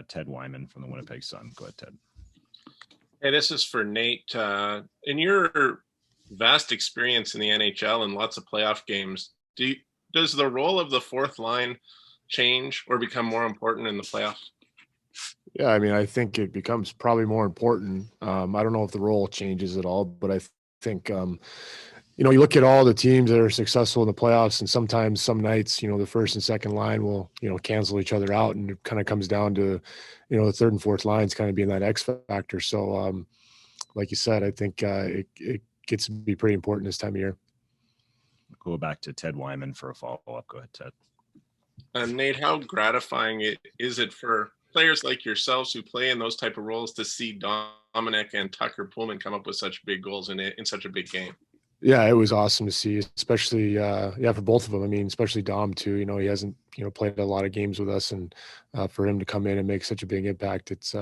Ted Wyman from the Winnipeg Sun. Go ahead, Ted. Hey, this is for Nate. In your vast experience in the NHL and lots of playoff games, does the role of the fourth line change or become more important in the playoffs? Yeah, I mean, I think it becomes probably more important. I don't know if the role changes at all, but I think, you look at all the teams that are successful in the playoffs, and sometimes some nights, the first and second line will, cancel each other out, and it kind of comes down to, the third and fourth lines kind of being that X factor. So, like you said, I think it gets to be pretty important this time of year. Go back to Ted Wyman for a follow-up. Go ahead, Ted. Nate, how gratifying is it for players like yourselves who play in those type of roles to see Dominic and Tucker Pullman come up with such big goals in such a big game? Yeah, it was awesome to see, especially for both of them. I mean, especially Dom too. He hasn't played a lot of games with us, and for him to come in and make such a big impact, it's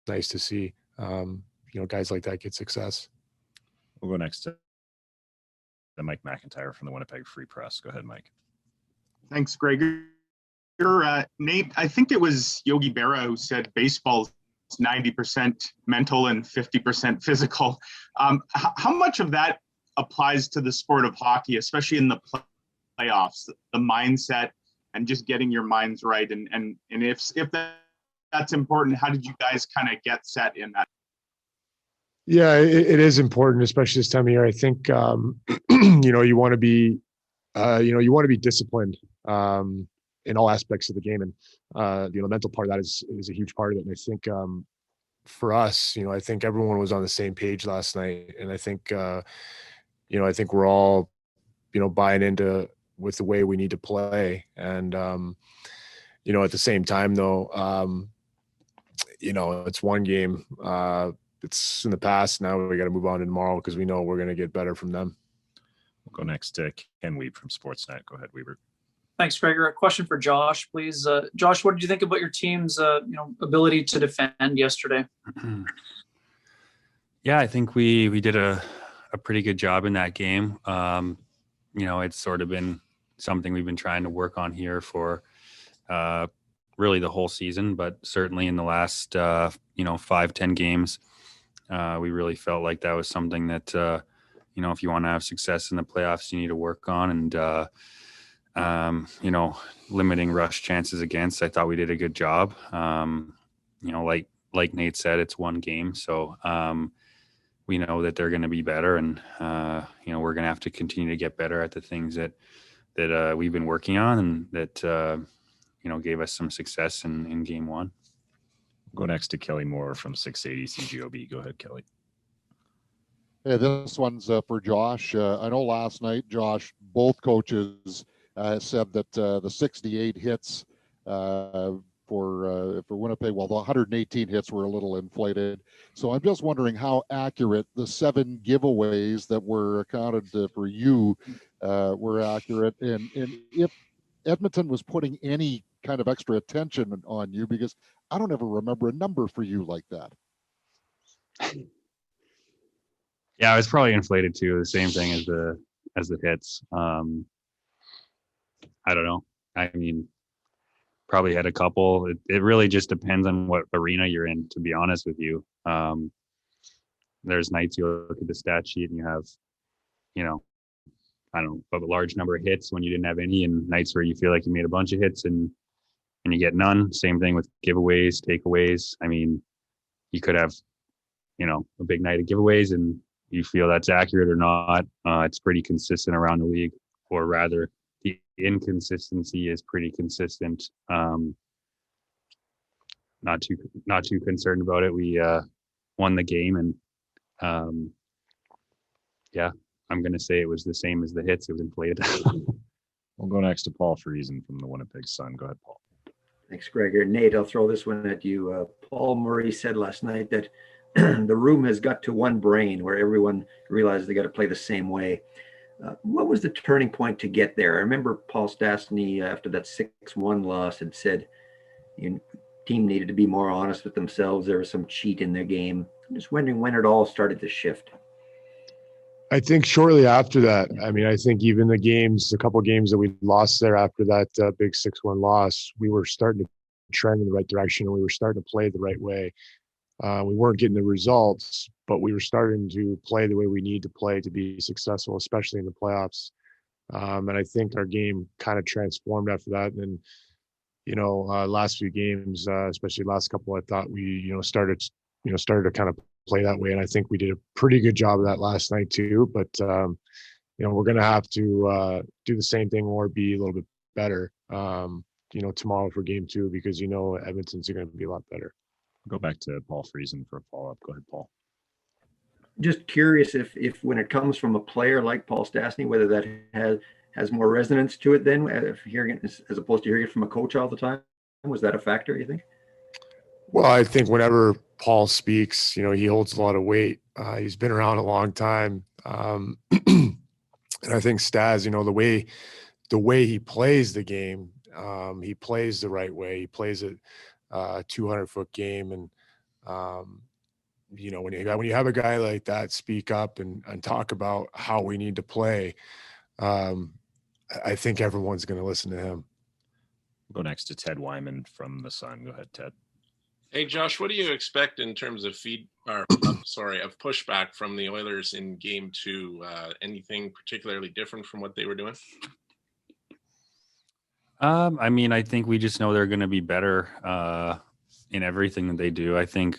nice to see. Guys like that get success. We'll go next to Mike McIntyre from the Winnipeg Free Press. Go ahead, Mike. Thanks, Greg. Nate, I think it was Yogi Berra who said baseball is 90% mental and 50% physical. How much of that applies to the sport of hockey, especially in the playoffs, the mindset and just getting your minds right? And if that's important, how did you guys kind of get set in that? Yeah, it is important, especially this time of year. I think, you want to be, disciplined in all aspects of the game. And, the mental part of that is a huge part of it. And I think for us, I think everyone was on the same page last night. And I think, I think we're all, buying into with the way we need to play. And, at the same time, though, it's one game. It's in the past. Now we got to move on to tomorrow because we know we're going to get better from them. We'll go next to Ken Weeb from Sportsnet. Go ahead, Weaver. Thanks, Gregor. A question for Josh, please. Josh, what did you think about your team's ability to defend yesterday? Yeah, I think we did a pretty good job in that game. It's sort of been something we've been trying to work on here for really the whole season, but certainly in the last 5-10 games, we really felt like that was something that if you want to have success in the playoffs, you need to work on. And limiting rush chances against, I thought we did a good job. Like Nate said, it's one game, so we know that they're going to be better, and we're going to have to continue to get better at the things that we've been working on, and that gave us some success in game one. We'll go next to Kelly Moore from 680 CGOB. Go ahead, Kelly. Hey, this one's for Josh. I know last night, Josh, both coaches said that the 68 hits for Winnipeg, well, the 118 hits were a little inflated. So I'm just wondering how accurate the 7 giveaways that were accounted for you were accurate, and if Edmonton was putting any kind of extra attention on you, because I don't ever remember a number for you like that. Yeah, it was probably inflated too. The same thing as the hits. I don't know. I mean, probably had a couple. It really just depends on what arena you're in, to be honest with you. There's nights you look at the stat sheet and you have, I don't know, a large number of hits when you didn't have any, and nights where you feel like you made a bunch of hits and you get none. Same thing with giveaways, takeaways. I mean, you could have, a big night of giveaways and you feel that's accurate or not. It's pretty consistent around the league, or rather the inconsistency is pretty consistent. Not too concerned about it. We won the game, and I'm going to say it was the same as the hits. It was inflated. We'll go next to Paul Friesen from the Winnipeg Sun. Go ahead, Paul. Thanks, Gregor. Nate, I'll throw this one at you. Paul Murray said last night that the room has got to one brain where everyone realized they got to play the same way. What was the turning point to get there? I remember Paul Stastny, after that 6-1 loss, had said your team needed to be more honest with themselves. There was some cheat in their game. I'm just wondering when it all started to shift. I think shortly after that. I mean, I think even a couple of games that we lost there after that big 6-1 loss, we were starting to trend in the right direction, and we were starting to play the right way. We weren't getting the results, but we were starting to play the way we need to play to be successful, especially in the playoffs. And I think our game kind of transformed after that. And last few games, especially last couple, I thought we started to kind of play that way. And I think we did a pretty good job of that last night too. But we're going to have to do the same thing or be a little bit better, tomorrow for game 2, because Edmonton's going to be a lot better. Go back to Paul Friesen for a follow-up. Go ahead, Paul. Just curious if when it comes from a player like Paul Stastny, whether that has more resonance to it than if hearing it as opposed to hearing it from a coach all the time. Was that a factor, you think? Well, I think whenever Paul speaks, he holds a lot of weight. He's been around a long time. And I think Stas, the way he plays the game, he plays the right way. He plays it 200-foot game. And, when you have a guy like that speak up and talk about how we need to play, I think everyone's going to listen to him. Go next to Ted Wyman from the Sun. Go ahead, Ted. Hey, Josh, what do you expect in terms of of pushback from the Oilers in game 2? Anything particularly different from what they were doing? I think we just know they're going to be better in everything that they do. I think,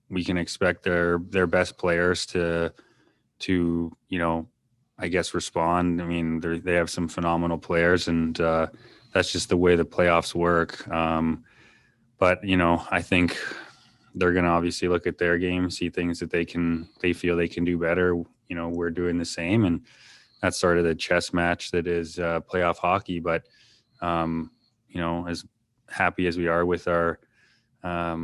we can expect their best players to I guess respond. I mean, they have some phenomenal players, and that's just the way the playoffs work. But I think they're going to obviously look at their game, see things that they feel they can do better. We're doing the same, and that's sort of the chess match that is playoff hockey. But as happy as we are with our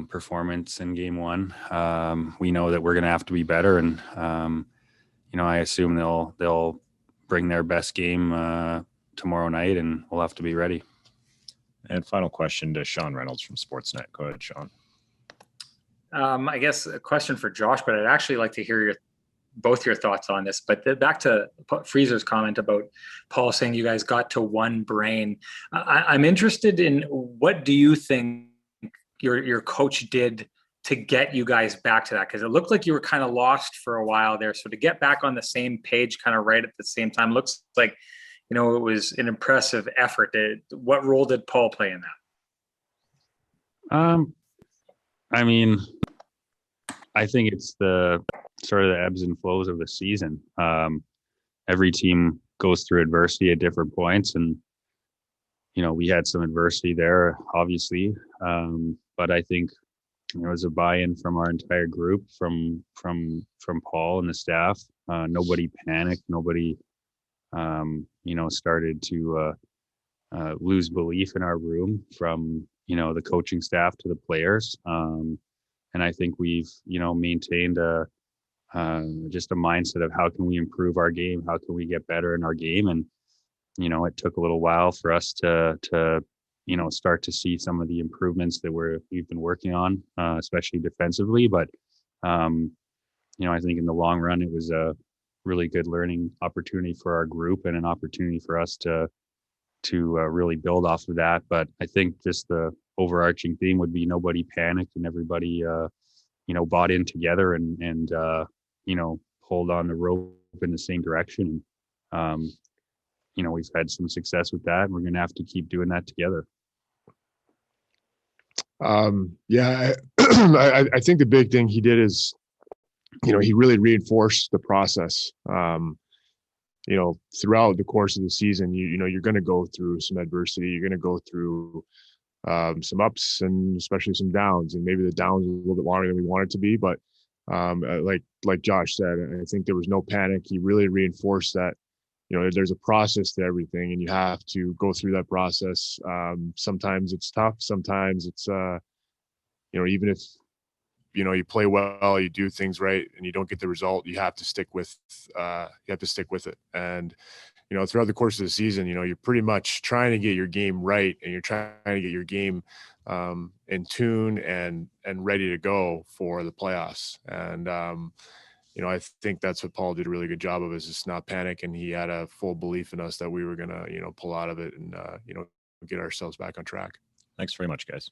performance in game 1, we know that we're going to have to be better, and I assume they'll bring their best game tomorrow night, and we'll have to be ready. And final question to Sean Reynolds from Sportsnet. Go ahead, Sean. I guess a question for Josh, but I'd actually like to hear both your thoughts on this. But back to Frieser's comment about Paul saying you guys got to one brain. I'm interested in, what do you think your coach did to get you guys back to that? Because it looked like you were kind of lost for a while there. So to get back on the same page kind of right at the same time, looks like, it was an impressive effort. What role did Paul play in that? I think it's the sort of the ebbs and flows of the season. Every team goes through adversity at different points, and we had some adversity there, obviously. But I think it was a buy-in from our entire group, from Paul and the staff. Nobody panicked. Nobody, started to lose belief in our room, from the coaching staff to the players. And I think we've maintained just a mindset of how can we improve our game, how can we get better in our game. And it took a little while for us to start to see some of the improvements that we've been working on, especially defensively. But I think in the long run, it was a really good learning opportunity for our group, and an opportunity for us to really build off of that. But I think just the overarching theme would be nobody panicked, and everybody bought in together and pulled on the rope in the same direction. We've had some success with that, and we're going to have to keep doing that together. I think the big thing he did is, he really reinforced the process. Throughout the course of the season, you're going to go through some adversity. You're going to go through some ups and especially some downs, and maybe the downs are a little bit longer than we want it to be. But like Josh said, I think there was no panic. He really reinforced that, there's a process to everything, and you have to go through that process. Sometimes it's tough. Sometimes it's, even if, you play well, you do things right, and you don't get the result, you have to stick with it. And, throughout the course of the season, you're pretty much trying to get your game right, and you're trying to get your game in tune and ready to go for the playoffs. And, I think that's what Paul did a really good job of, is just not panic. And he had a full belief in us that we were going to, pull out of it and, get ourselves back on track. Thanks very much, guys.